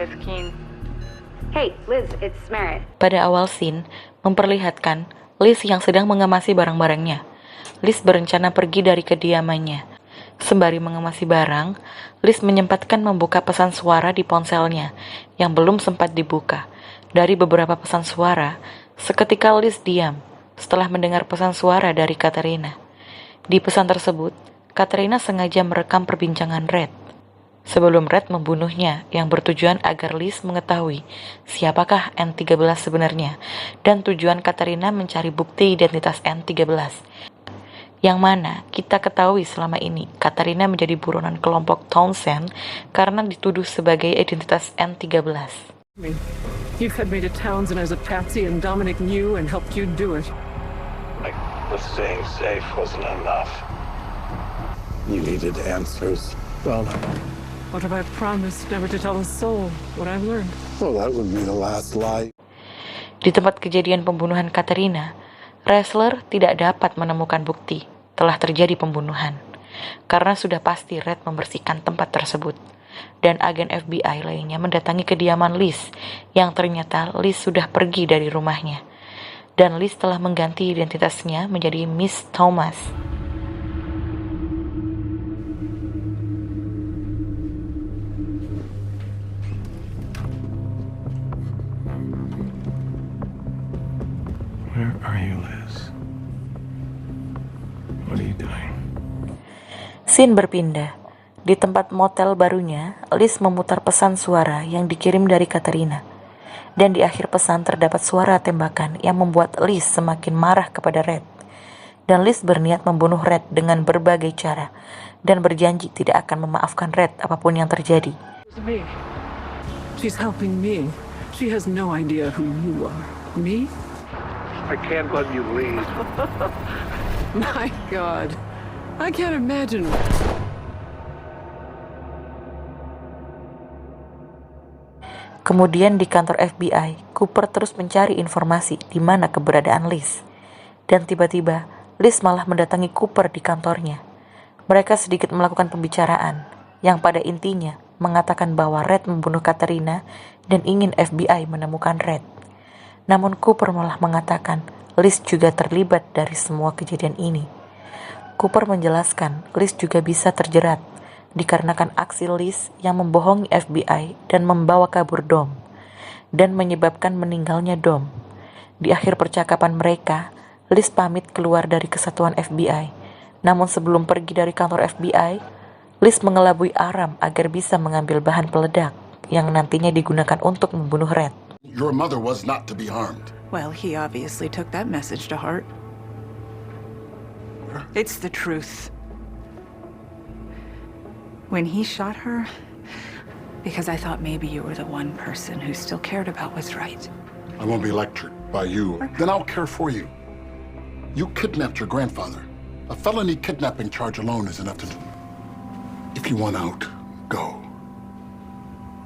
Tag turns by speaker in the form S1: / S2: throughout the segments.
S1: Miss Keene. Hey, Liz, it's Merritt.
S2: Pada awal scene, memperlihatkan Liz yang sedang mengemasi barang-barangnya. Liz berencana pergi dari kediamannya. Sembari mengemasi barang, Liz menyempatkan membuka pesan suara di ponselnya yang belum sempat dibuka. Dari beberapa pesan suara, seketika Liz diam setelah mendengar pesan suara dari Katerina. Di pesan tersebut, Katerina sengaja merekam perbincangan Red sebelum Red membunuhnya, yang bertujuan agar Liz mengetahui siapakah N13 sebenarnya, dan tujuan Katerina mencari bukti identitas N13. Yang mana kita ketahui selama ini Katerina menjadi buronan kelompok Townsend karena dituduh sebagai identitas N13.
S3: You fed me to Townsend as a patsy and Dominic knew and helped you do it.
S4: Like, was staying safe wasn't enough. You needed answers. Well,
S3: What have I promised never to tell a soul what I've learned?
S4: well, that would be the last lie.
S2: Di tempat kejadian pembunuhan Katerina, Ressler tidak dapat menemukan bukti telah terjadi pembunuhan, karena sudah pasti Red membersihkan tempat tersebut, dan agen FBI lainnya mendatangi kediaman Liz, yang ternyata Liz sudah pergi dari rumahnya, dan Liz telah mengganti identitasnya menjadi Miss Thomas.
S4: Where are you, Liz? What are you doing?
S2: Scene berpindah. Di tempat motel barunya, Liz memutar pesan suara yang dikirim dari Katerina. Dan di akhir pesan terdapat suara tembakan yang membuat Liz semakin marah kepada Red. Dan Liz berniat membunuh Red dengan berbagai cara, dan berjanji tidak akan memaafkan Red apapun yang terjadi.
S3: It's me. She's helping me. She has no idea who you are. Me?
S4: I can't let you leave.
S3: My God. I can't imagine.
S2: Kemudian di kantor FBI, Cooper terus mencari informasi di mana keberadaan Liz. Dan tiba-tiba, Liz malah mendatangi Cooper di kantornya. Mereka sedikit melakukan pembicaraan, yang pada intinya mengatakan bahwa Red membunuh Katerina dan ingin FBI menemukan Red. Namun Cooper malah mengatakan Liz juga terlibat dari semua kejadian ini. Cooper menjelaskan Liz juga bisa terjerat dikarenakan aksi Liz yang membohongi FBI dan membawa kabur Dom, dan menyebabkan meninggalnya Dom. Di akhir percakapan mereka, Liz pamit keluar dari kesatuan FBI. Namun sebelum pergi dari kantor FBI, Liz mengelabui Aram agar bisa mengambil bahan peledak yang nantinya digunakan untuk membunuh Red.
S5: Your mother was not to be harmed.
S6: Well, he obviously took that message to heart. It's the truth. When he shot her, because I thought maybe you were the one person who still cared about what's right.
S5: I won't be lectured by you. Then I'll care for you. You kidnapped your grandfather. A felony kidnapping charge alone is enough to... If you want out, go.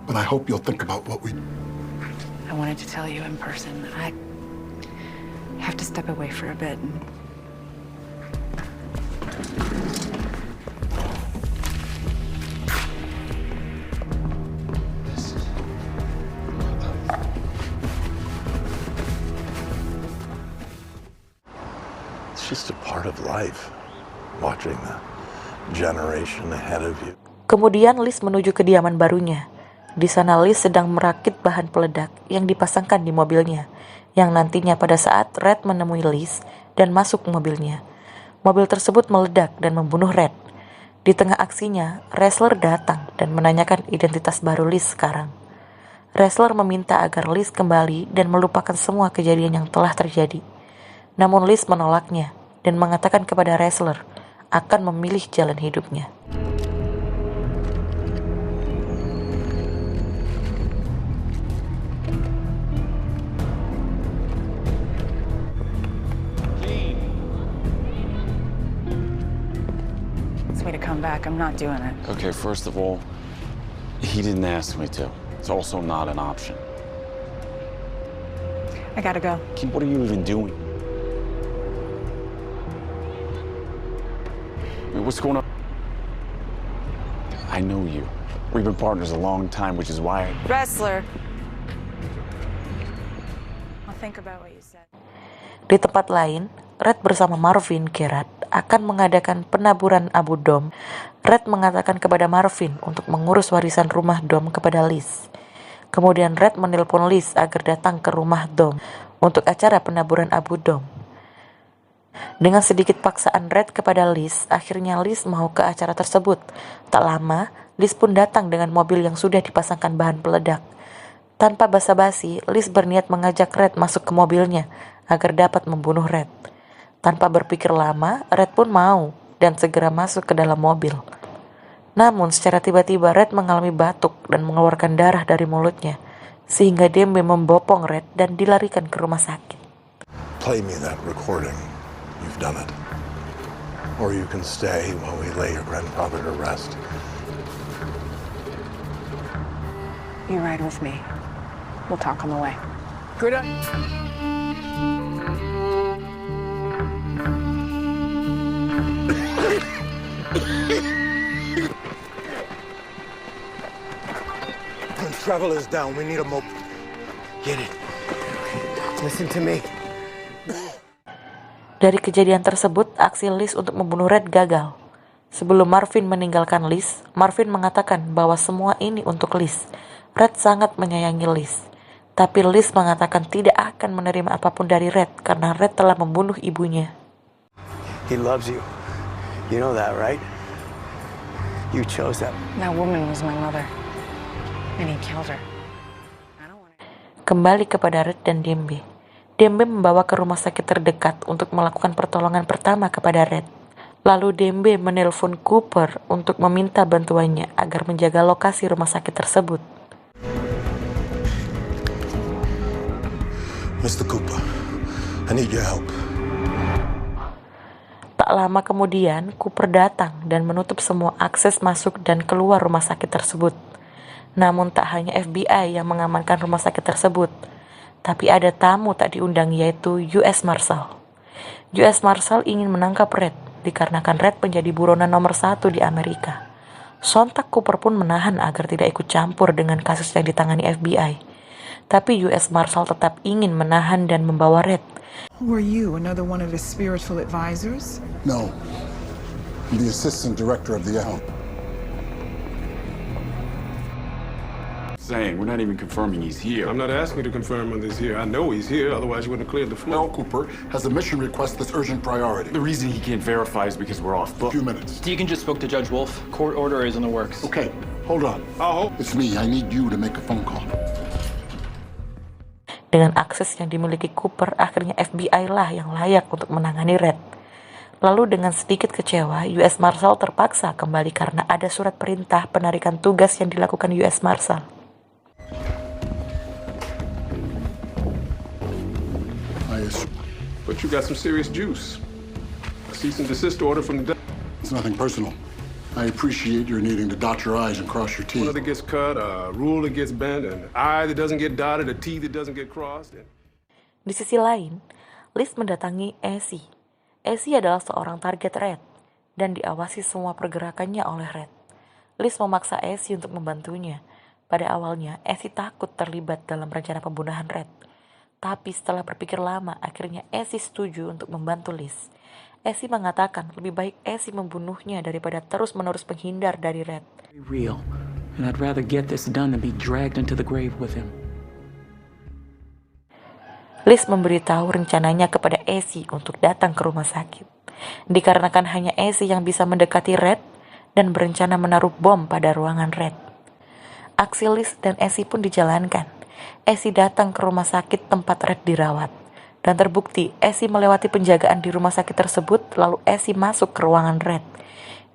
S5: But I hope you'll think about what we...
S6: I wanted to tell you in person. I have to step away for a bit.
S4: It's just a part of life, watching the generation ahead of you.
S2: Kemudian Liz menuju kediaman barunya. Di sana Liz sedang merakit bahan peledak yang dipasangkan di mobilnya, yang nantinya pada saat Red menemui Liz dan masuk mobilnya, mobil tersebut meledak dan membunuh Red. Di tengah aksinya, Ressler datang dan menanyakan identitas baru Liz sekarang. Ressler meminta agar Liz kembali dan melupakan semua kejadian yang telah terjadi. Namun Liz menolaknya dan mengatakan kepada Ressler akan memilih jalan hidupnya.
S6: Me to come back. I'm not doing it.
S7: Okay, first of all, he didn't ask me to. It's also not an option.
S6: I gotta go.
S7: Kim, what are you even doing? I mean, what's going on? I know you. We've been partners a long time, which is why
S6: Wrestler. I'll think about what you said.
S2: Di tempat lain, Red bersama Marvin Gerard akan mengadakan penaburan Abu Dom. Red mengatakan kepada Marvin untuk mengurus warisan rumah Dom kepada Liz. Kemudian Red menelpon Liz agar datang ke rumah Dom untuk acara penaburan Abu Dom. Dengan sedikit paksaan Red kepada Liz, akhirnya Liz mau ke acara tersebut. Tak lama, Liz pun datang dengan mobil yang sudah dipasangkan bahan peledak. Tanpa basa-basi, Liz berniat mengajak Red masuk ke mobilnya agar dapat membunuh Red. Tanpa berpikir lama, Red pun mau dan segera masuk ke dalam mobil. Namun secara tiba-tiba Red mengalami batuk dan mengeluarkan darah dari mulutnya, sehingga Dembe membopong Red dan dilarikan ke rumah sakit.
S4: Play me that recording. You've done it. Or you can stay while we lay your grandfather to rest.
S6: You ride with me. We'll talk on the way. Good.
S8: Travel is down. We need a mop. Get it. Listen to me.
S2: Dari kejadian tersebut, aksi Liz untuk membunuh Red gagal. Sebelum Marvin meninggalkan Liz, Marvin mengatakan bahwa semua ini untuk Liz. Red sangat menyayangi Liz. Tapi Liz mengatakan tidak akan menerima apapun dari Red karena Red telah membunuh ibunya.
S8: He loves you. You know that, right? You chose that.
S6: That woman was my mother. And he killed her.
S2: Kembali kepada Red dan Dembe. Dembe membawa ke rumah sakit terdekat untuk melakukan pertolongan pertama kepada Red. Lalu Dembe menelpon Cooper untuk meminta bantuannya agar menjaga lokasi rumah sakit tersebut.
S8: Mr. Cooper, I need your help.
S2: Tak lama kemudian, Cooper datang dan menutup semua akses masuk dan keluar rumah sakit tersebut. Namun tak hanya FBI yang mengamankan rumah sakit tersebut, tapi ada tamu tak diundang yaitu US Marshal. US Marshal ingin menangkap Red dikarenakan Red menjadi buronan nomor 1 di Amerika. Sontak Cooper pun menahan agar tidak ikut campur dengan kasus yang ditangani FBI. Tapi US Marshal tetap ingin menahan dan membawa Red.
S9: Who are you, another one of his spiritual advisors?
S5: No. I'm the assistant director of the Elm.
S7: saying we're not even confirming he's here.
S10: I'm not asking you to confirm whether he's here. I know he's here, otherwise you wouldn't have cleared the floor.
S5: Mel Cooper has a mission request that's urgent priority.
S7: The reason he can't verify is because we're off
S5: A
S7: book.
S5: few minutes.
S11: Deacon just spoke to Judge Wolf. Court order is in the works.
S5: Okay, hold on. It's me. I need you to make a phone call.
S2: Dengan akses yang dimiliki Cooper, akhirnya FBI lah yang layak untuk menangani Red. Lalu dengan sedikit kecewa, US Marshal terpaksa kembali karena ada surat perintah penarikan tugas yang dilakukan US Marshal.
S10: But you got some serious juice. A cease and desist order from the...
S5: It's nothing personal. I appreciate your needing to dot your I's and cross your T's.
S10: One that gets cut, a rule that gets bent, an I that doesn't get dotted, a T that doesn't get crossed.
S2: Di sisi lain, Liz mendatangi Essie. Essie adalah seorang target Red dan diawasi semua pergerakannya oleh Red. Liz memaksa Essie untuk membantunya. Pada awalnya, Essie takut terlibat dalam rencana pembunuhan Red. Tapi setelah berpikir lama, akhirnya Essie setuju untuk membantu Liz. Essie mengatakan lebih baik Essie membunuhnya daripada terus-menerus menghindar dari Red.
S3: Real, and I'd rather get this done than be dragged into the grave with him.
S2: Liz memberitahu rencananya kepada Essie untuk datang ke rumah sakit. Dikarenakan hanya Essie yang bisa mendekati Red dan berencana menaruh bom pada ruangan Red. Aksi Liz dan Essie pun dijalankan. Essie datang ke rumah sakit tempat Red dirawat. Dan terbukti Essie melewati penjagaan di rumah sakit tersebut, lalu Essie masuk ke ruangan Red.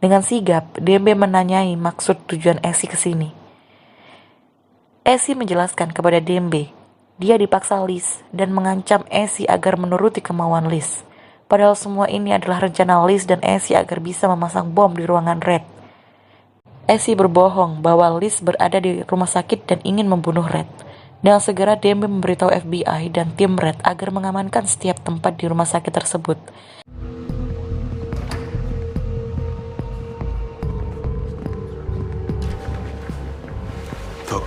S2: Dengan sigap, Dembe menanyai maksud tujuan Essie ke sini. Essie menjelaskan kepada Dembe, dia dipaksa Liz dan mengancam Essie agar menuruti kemauan Liz. Padahal semua ini adalah rencana Liz dan Essie agar bisa memasang bom di ruangan Red. Essie berbohong bahwa Liz berada di rumah sakit dan ingin membunuh Red. Dan segera Dembe memberitahu FBI dan tim Red agar mengamankan setiap tempat di rumah sakit tersebut.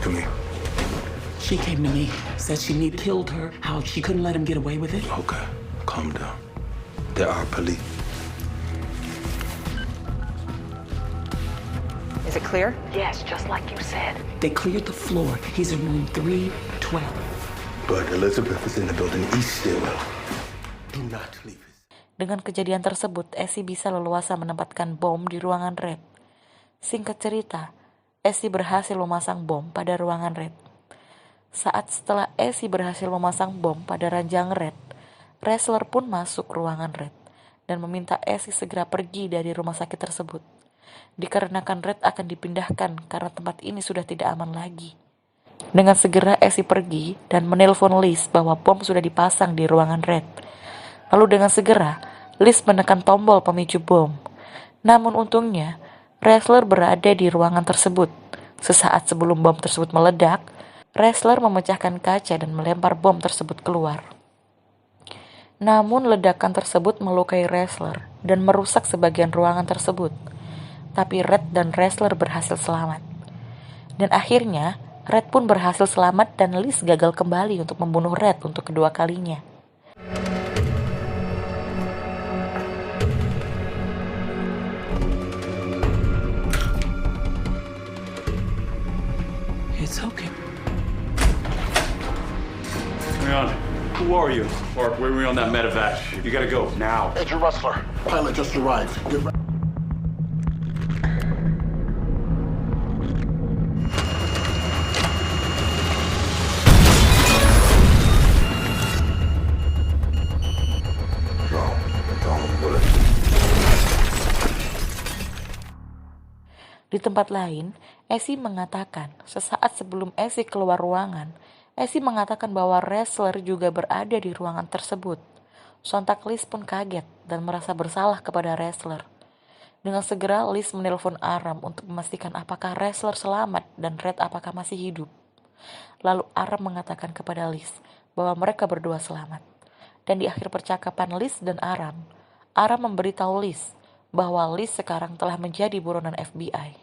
S10: to me.
S3: She came to me, said she killed her, how she couldn't let him get away with it.
S10: Okay, calm down. There are police.
S6: Is it clear?
S3: Yes, just like you said. They cleared the floor. He's in room 312.
S10: But Elizabeth is in the building east stairwell. Do not leave.
S2: Dengan kejadian tersebut, Essie bisa leluasa menempatkan bom di ruangan Red. Singkat cerita, Essie berhasil memasang bom pada ruangan Red. Saat setelah Essie berhasil memasang bom pada ranjang Red, Ressler pun masuk ruangan Red dan meminta Essie segera pergi dari rumah sakit tersebut. Dikarenakan Red akan dipindahkan karena tempat ini sudah tidak aman lagi. Dengan segera Essie pergi dan menelpon Liz bahwa bom sudah dipasang di ruangan Red. Lalu dengan segera, Liz menekan tombol pemicu bom. Namun untungnya, Ressler berada di ruangan tersebut. Sesaat sebelum bom tersebut meledak, Ressler memecahkan kaca dan melempar bom tersebut keluar. Namun ledakan tersebut melukai Ressler dan merusak sebagian ruangan tersebut. Tapi Red dan Ressler berhasil selamat. Dan akhirnya, Red pun berhasil selamat dan Liz gagal kembali untuk membunuh Red untuk kedua kalinya.
S3: It's okay.
S7: Leon, who are you? Mark, where are we on that medevac? You gotta go, now.
S5: Agent Rustler, pilot just arrived. Get ready.
S2: Di tempat lain, Essie mengatakan sesaat sebelum Essie keluar ruangan, Essie mengatakan bahwa Ressler juga berada di ruangan tersebut. Sontak Liz pun kaget dan merasa bersalah kepada Ressler. Dengan segera Liz menelpon Aram untuk memastikan apakah Ressler selamat dan Red apakah masih hidup. Lalu Aram mengatakan kepada Liz bahwa mereka berdua selamat. Dan di akhir percakapan Liz dan Aram memberitahu Liz bahwa Liz sekarang telah menjadi buronan FBI.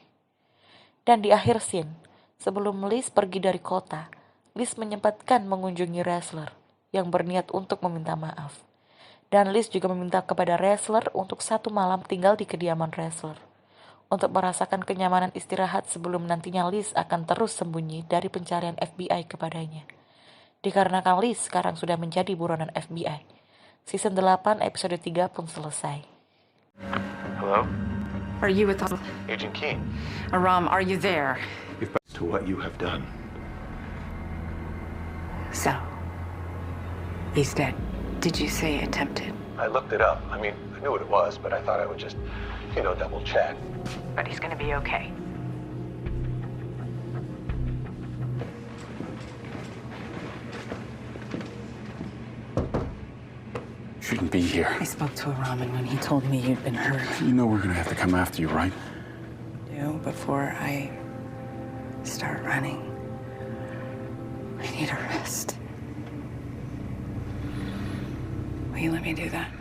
S2: Dan di akhir scene, sebelum Liz pergi dari kota, Liz menyempatkan mengunjungi Ressler yang berniat untuk meminta maaf. Dan Liz juga meminta kepada Ressler untuk 1 malam tinggal di kediaman Ressler untuk merasakan kenyamanan istirahat sebelum nantinya Liz akan terus sembunyi dari pencarian FBI kepadanya. Dikarenakan Liz sekarang sudah menjadi buronan FBI. Season 8 episode 3 pun selesai.
S12: Hello?
S6: Are you with us?
S12: Agent Keene.
S6: Aram, are you there?
S12: To what you have done.
S6: So, he's dead. Did you say attempted?
S12: I looked it up. I mean, I knew what it was, but I thought I would just, double check.
S6: But he's gonna be okay.
S7: Shouldn't be here.
S6: I spoke to Aram, and when he told me you'd been hurt.
S7: You know we're gonna have to come after you, right?
S6: Before I start running, I need a rest. Will you let me do that?